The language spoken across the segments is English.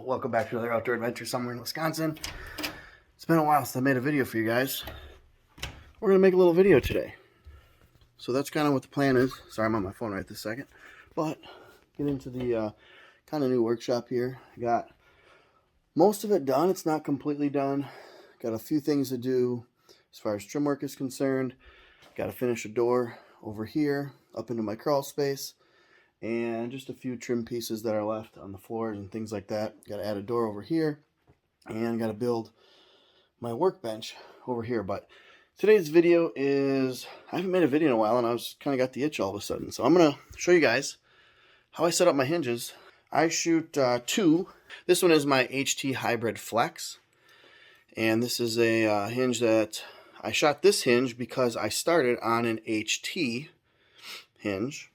welcome back to another outdoor adventure somewhere in Wisconsin. It's been a while since I made a video for you guys. We're going to make a little video today. So that's kind of what the plan is. Sorry, I'm on my phone right this second. But get into the kind of new workshop here. I got most of it done. It's not completely done. Got a few things to do as far as trim work is concerned. Got to finish a door over here up into my crawl space. And just a few trim pieces that are left on the floors and things like that. Got to add a door over here, and got to build my workbench over here. But today's video is, I haven't made a video in a while, and I was kind of got the itch all of a sudden. So I'm going to show you guys how I set up my hinges. I shoot two. This one is my HT Hybrid Flex, and this is a hinge that I shot this hinge because I started on an HT hinge.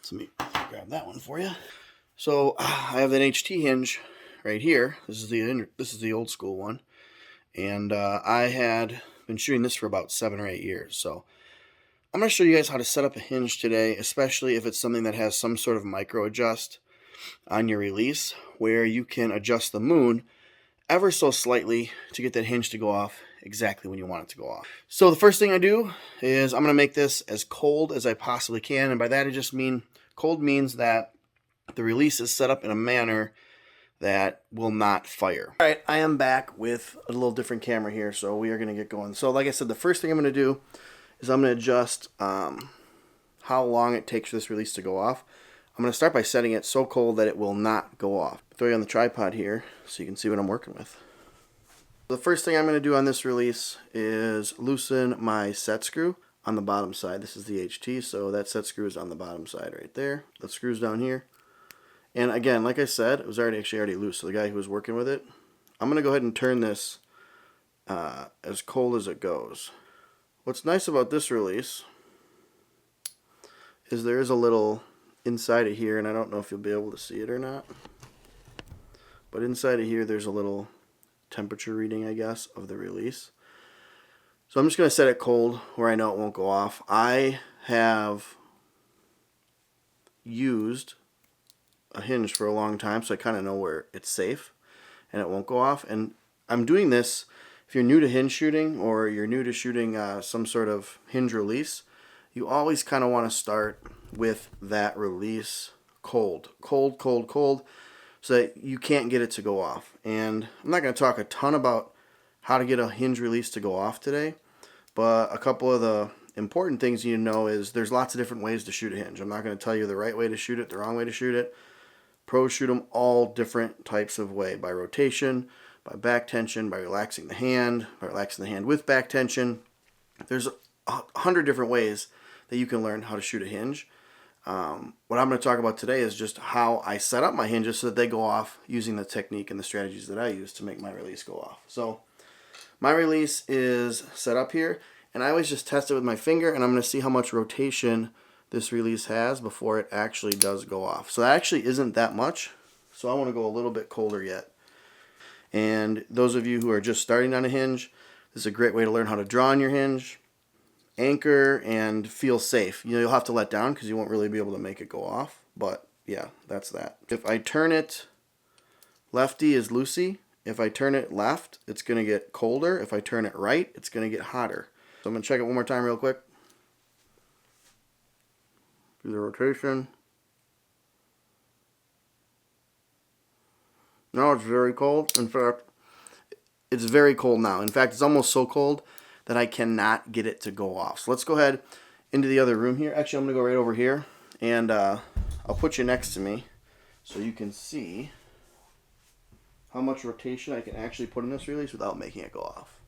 So let me grab that one for you. So I have an HT hinge right here. This is the old school one, and I had been shooting this for about 7 or 8 years. So I'm going to show you guys how to set up a hinge today, especially if it's something that has some sort of micro adjust on your release, where you can adjust the moon ever so slightly to get that hinge to go off exactly when you want it to go off. So the first thing I do is I'm going to make this as cold as I possibly can, and by that I just mean cold means that the release is set up in a manner that will not fire. All right, I am back with a little different camera here, so we are going to get going. So like I said, the first thing I'm going to do is I'm going to adjust how long it takes for this release to go off. I'm going to start by setting it so cold that it will not go off. Throw you on the tripod here so you can see what I'm working with. The first thing I'm going to do on this release is loosen my set screw on the bottom side. This is the HT, so that set screw is on the bottom side right there. The screw's down here. And again, like I said, it was already loose, so the guy who was working with it, I'm going to go ahead and turn this as cold as it goes. What's nice about this release is there is a little inside of here, and I don't know if you'll be able to see it or not, but inside of here there's a little temperature reading, I guess, of the release. So I'm just going to set it cold where I know it won't go off. I have used a hinge for a long time, so I kind of know where it's safe and it won't go off. And I'm doing this, if you're new to hinge shooting or you're new to shooting some sort of hinge release, you always kind of want to start with that release cold, so that you can't get it to go off. And I'm not going to talk a ton about how to get a hinge release to go off today, but a couple of the important things you know is there's lots of different ways to shoot a hinge. I'm not going to tell you the right way to shoot it, the wrong way to shoot it. Pros shoot them all different types of way, by rotation, by back tension, by relaxing the hand with back tension. There's 100 different ways that you can learn how to shoot a hinge. What I'm going to talk about today is just how I set up my hinges so that they go off using the technique and the strategies that I use to make my release go off. So my release is set up here, and I always just test it with my finger, and I'm going to see how much rotation this release has before it actually does go off. So that actually isn't that much, so I want to go a little bit colder yet. And those of you who are just starting on a hinge, this is a great way to learn how to draw on your hinge, anchor, and feel safe. You know, you'll have to let down because you won't really be able to make it go off, but yeah, that's that. If I turn it lefty is loosey. If I turn it left, it's going to get colder. If I turn it right, it's going to get hotter. So I'm going to check it one more time real quick. Do the rotation. Now it's very cold. In fact, it's very cold now. In fact, it's almost so cold that I cannot get it to go off. So let's go ahead into the other room here. Actually, I'm going to go right over here, and I'll put you next to me so you can see how much rotation I can actually put in this release without making it go off.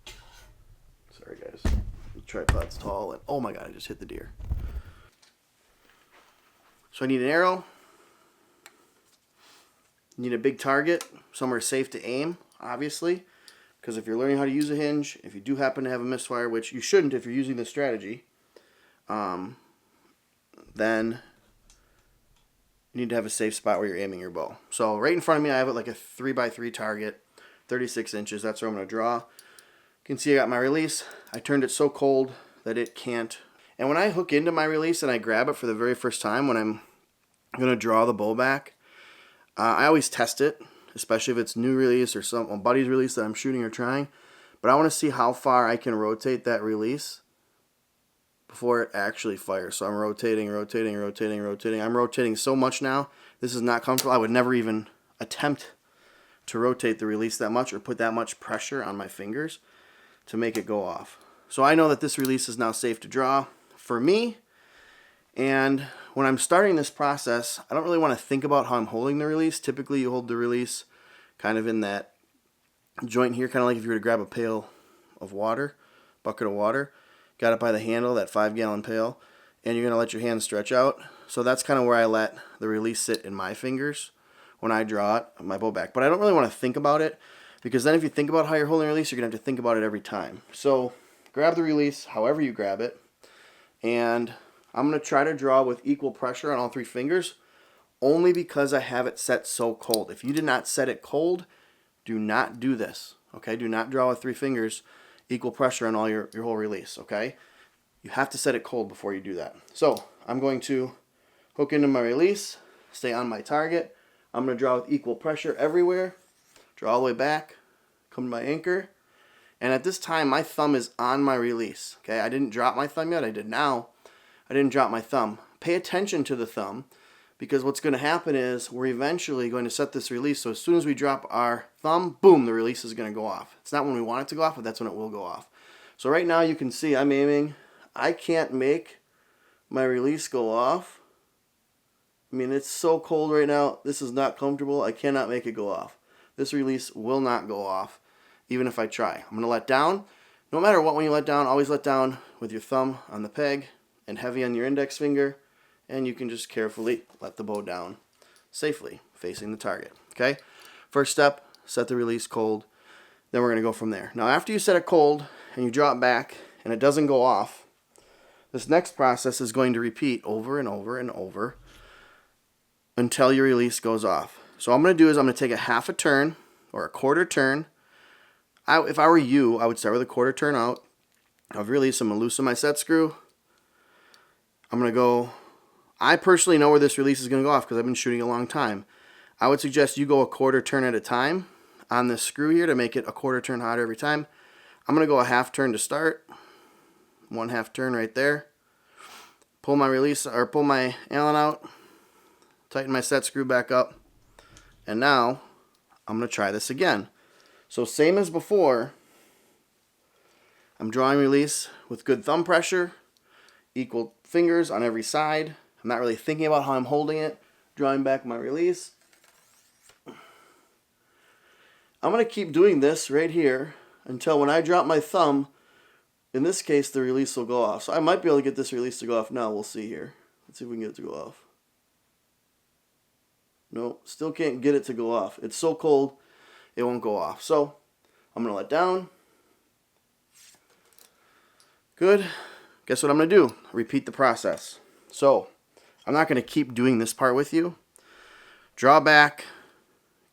Sorry guys, the tripod's tall, and oh my god, I just hit the deer. So I need an arrow, need a big target, somewhere safe to aim, obviously, because if you're learning how to use a hinge, if you do happen to have a misfire, which you shouldn't if you're using this strategy, then you need to have a safe spot where you're aiming your bow. So right in front of me, I have it like a 3x3 target, 36 inches. That's where I'm going to draw. You can see I got my release. I turned it so cold that it can't. And when I hook into my release and I grab it for the very first time, when I'm going to draw the bow back, I always test it especially if it's new release or some buddy's release that I'm shooting or trying. But I want to see how far I can rotate that release before it actually fires. So I'm rotating. I'm rotating so much now. This is not comfortable. I would never even attempt to rotate the release that much or put that much pressure on my fingers to make it go off. So I know that this release is now safe to draw for me. And when I'm starting this process, I don't really want to think about how I'm holding the release. Typically you hold the release kind of in that joint here, kind of like if you were to grab a pail of water, bucket of water. Got it by the handle, that 5-gallon pail, and you're going to let your hand stretch out. So that's kind of where I let the release sit in my fingers when I draw it, my bow back. But I don't really want to think about it, because then if you think about how you're holding the release, you're going to have to think about it every time. So grab the release however you grab it, and I'm going to try to draw with equal pressure on all 3 fingers, only because I have it set so cold. If you did not set it cold, do not do this. Okay, do not draw with 3 fingers equal pressure on all your whole release, okay? You have to set it cold before you do that. So I'm going to hook into my release, stay on my target. I'm going to draw with equal pressure everywhere, draw all the way back, come to my anchor, and at this time my thumb is on my release, okay? I didn't drop my thumb yet, I did now. I didn't drop my thumb. Pay attention to the thumb, because what's going to happen is we're eventually going to set this release, so as soon as we drop our thumb, boom, the release is going to go off. It's not when we want it to go off, but that's when it will go off. So right now you can see I'm aiming. I can't make my release go off. I mean, it's so cold right now. This is not comfortable. I cannot make it go off. This release will not go off, even if I try. I'm going to let down. No matter what, when you let down, always let down with your thumb on the peg and heavy on your index finger. And you can just carefully let the bow down safely, facing the target. Okay? First step, set the release cold. Then we're going to go from there. Now, after you set it cold and you draw it back and it doesn't go off, this next process is going to repeat over and over and over until your release goes off. So what I'm going to do is I'm going to take a half a turn or a quarter turn. If I were you, I would start with a quarter turn out of release. I'm going to loosen my set screw. I'm going to go... I personally know where this release is going to go off because I've been shooting a long time. I would suggest you go a quarter turn at a time on this screw here to make it a quarter turn hotter every time. I'm going to go a half turn to start. 1/2 turn right there. Pull my release or pull my Allen out. Tighten my set screw back up. And now I'm going to try this again. So same as before. I'm drawing release with good thumb pressure, equal fingers on every side. I'm not really thinking about how I'm holding it, drawing back my release. I'm going to keep doing this right here until when I drop my thumb, in this case, the release will go off. So I might be able to get this release to go off now. We'll see here. Let's see if we can get it to go off. No, still can't get it to go off. It's so cold, it won't go off. So I'm going to let down. Good. Guess what I'm going to do? Repeat the process. So I'm not going to keep doing this part with you. Draw back,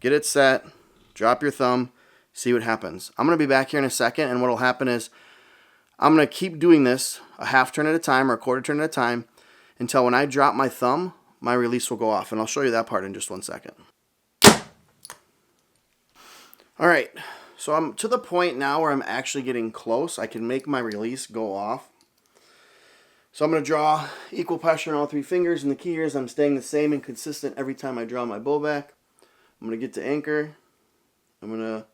get it set, drop your thumb, see what happens. I'm going to be back here in a second, and what will happen is I'm going to keep doing this a half turn at a time or a quarter turn at a time until when I drop my thumb, my release will go off. And I'll show you that part in just 1 second. All right, so I'm to the point now where I'm actually getting close. I can make my release go off. So I'm going to draw equal pressure on all 3 fingers, and the key here is I'm staying the same and consistent every time I draw my bow back. I'm going to get to anchor. I'm going to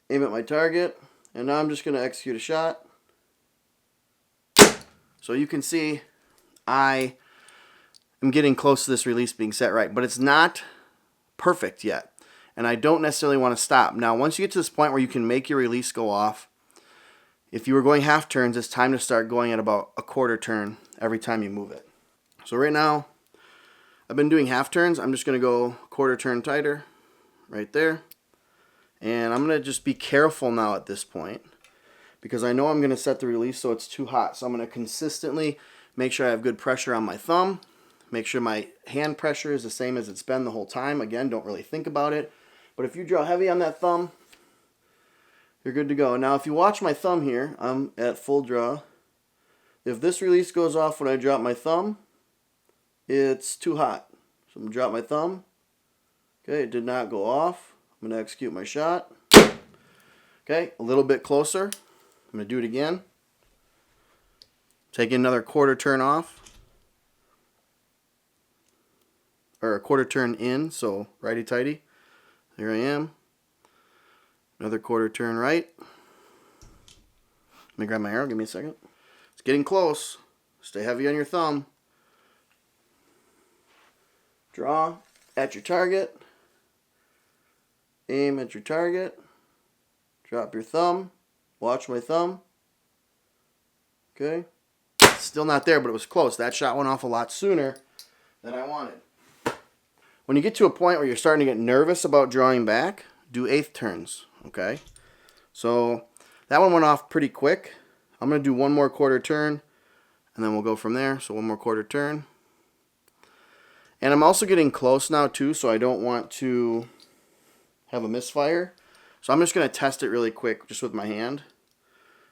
aim at my target, and now I'm just going to execute a shot. So you can see I am getting close to this release being set right, but it's not perfect yet, and I don't necessarily want to stop. Now, once you get to this point where you can make your release go off, if you were going half turns, it's time to start going at about a quarter turn every time you move it. So right now, I've been doing half turns. I'm just going to go quarter turn tighter right there. And I'm going to just be careful now at this point because I know I'm going to set the release so it's too hot. So I'm going to consistently make sure I have good pressure on my thumb. Make sure my hand pressure is the same as it's been the whole time. Again, don't really think about it. But if you draw heavy on that thumb, you're good to go. Now, if you watch my thumb here, I'm at full draw. If this release goes off when I drop my thumb, it's too hot. So I'm going to drop my thumb. Okay, it did not go off. I'm going to execute my shot. Okay, a little bit closer. I'm going to do it again. Take another quarter turn off. Or a quarter turn in, so righty-tighty. There I am. Another quarter turn right. Let me grab my arrow, give me a second. It's getting close. Stay heavy on your thumb. Draw at your target. Aim at your target. Drop your thumb. Watch my thumb. Okay. Still not there, but it was close. That shot went off a lot sooner than I wanted. When you get to a point where you're starting to get nervous about drawing back, do eighth turns. Okay. So that one went off pretty quick. I'm going to do one more quarter turn, and then we'll go from there. So one more quarter turn. And I'm also getting close now too, so I don't want to have a misfire. So I'm just going to test it really quick just with my hand.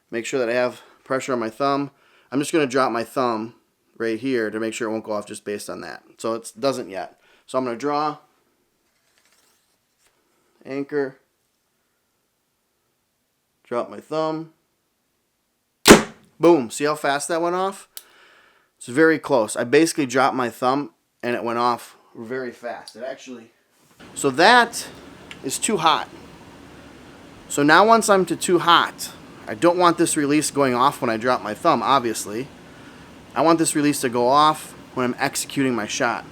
Make sure that I have pressure on my thumb. I'm just going to drop my thumb right here to make sure it won't go off just based on that. So it doesn't yet. So I'm going to draw, anchor, drop my thumb. Boom. See how fast that went off? It's very close. I basically dropped my thumb and it went off very fast. It actually... So that is too hot. So now once I'm to too hot, I don't want this release going off when I drop my thumb, obviously. I want this release to go off when I'm executing my shot.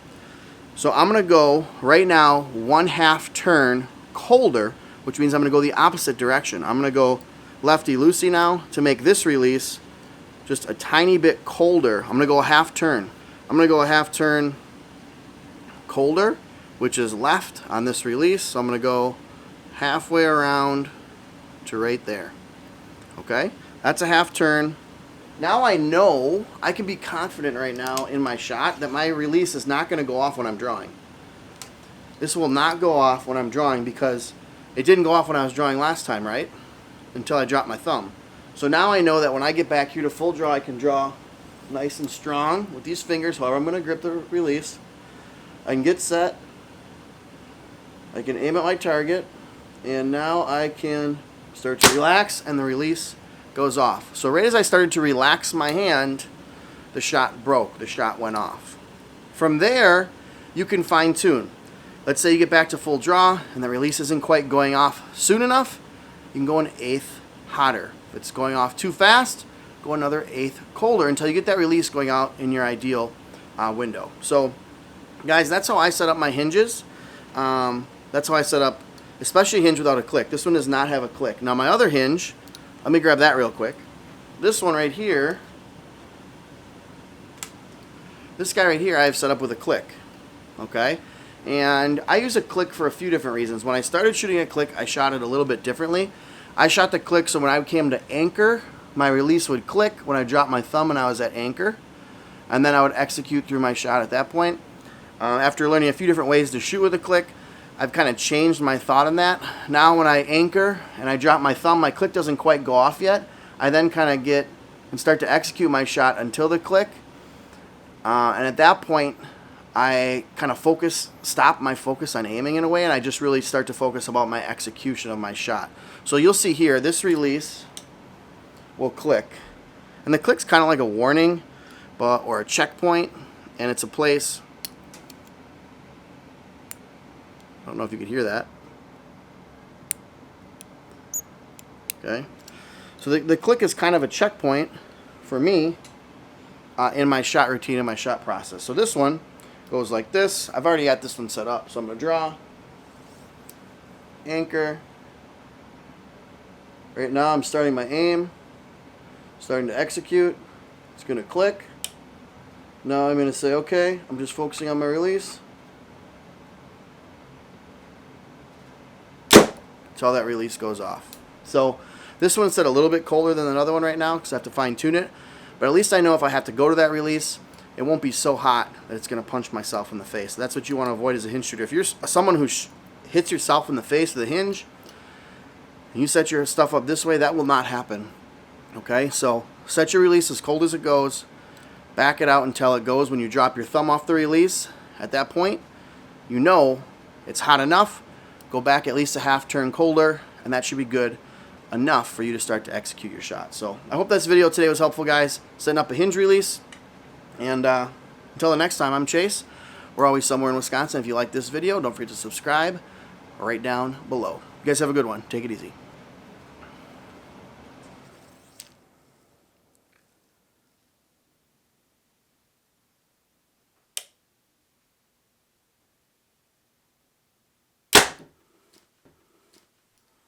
So I'm going to go, right now, 1/2 turn colder, which means I'm going to go the opposite direction. I'm going to go lefty-loosey now to make this release just a tiny bit colder. I'm going to go a 1/2 turn. I'm going to go a 1/2 turn colder, which is left on this release. So I'm going to go halfway around to right there. Okay? That's a 1/2 turn. Now I know I can be confident right now in my shot that my release is not going to go off when I'm drawing. This will not go off when I'm drawing because it didn't go off when I was drawing last time, right? Until I dropped my thumb. So now I know that when I get back here to full draw, I can draw nice and strong with these fingers, however I'm going to grip the release. I can get set. I can aim at my target. And now I can start to relax and the release goes off. So right as I started to relax my hand, the shot broke. The shot went off. From there, you can fine tune. Let's say you get back to full draw and the release isn't quite going off soon enough. You can go an 1/8 hotter. If it's going off too fast, go another 1/8 colder until you get that release going out in your ideal window. So, guys, that's how I set up my hinges. That's how I set up, especially hinge without a click. This one does not have a click. Now my other hinge, let me grab that real quick. This one right here, this guy right here I have set up with a click. Okay? And I use a click for a few different reasons. When I started shooting a click, I shot it a little bit differently. I shot the click so when I came to anchor, my release would click when I dropped my thumb and I was at anchor. And then I would execute through my shot at that point. After learning a few different ways to shoot with a click, I've kind of changed my thought on that. Now when I anchor and I drop my thumb, my click doesn't quite go off yet. I then kind of get and start to execute my shot until the click. And at that point, I kind of stop my focus on aiming in a way, and I just really start to focus about my execution of my shot. So you'll see here, this release will click. And the click's kind of like a warning or a checkpoint, and it's a place. I don't know if you could hear that. Okay. So the click is kind of a checkpoint for me in my shot routine and my shot process. So this one goes like this. I've already got this one set up. So I'm going to draw, anchor. Right now I'm starting my aim, starting to execute. It's going to click. Now I'm going to say, okay, I'm just focusing on my release. Until that release goes off. So this one's set a little bit colder than another one right now because I have to fine tune it. But at least I know if I have to go to that release, it won't be so hot that it's going to punch myself in the face. That's what you want to avoid as a hinge shooter. If you're someone who hits yourself in the face with a hinge, and you set your stuff up this way, that will not happen. Okay, so set your release as cold as it goes. Back it out until it goes. When you drop your thumb off the release, at that point, you know it's hot enough. go back at least a half turn colder, and that should be good enough for you to start to execute your shot. So I hope this video today was helpful, guys. Setting up a hinge release. And until the next time, I'm Chase. We're always somewhere in Wisconsin. If you like this video, don't forget to subscribe right down below. You guys have a good one. Take it easy.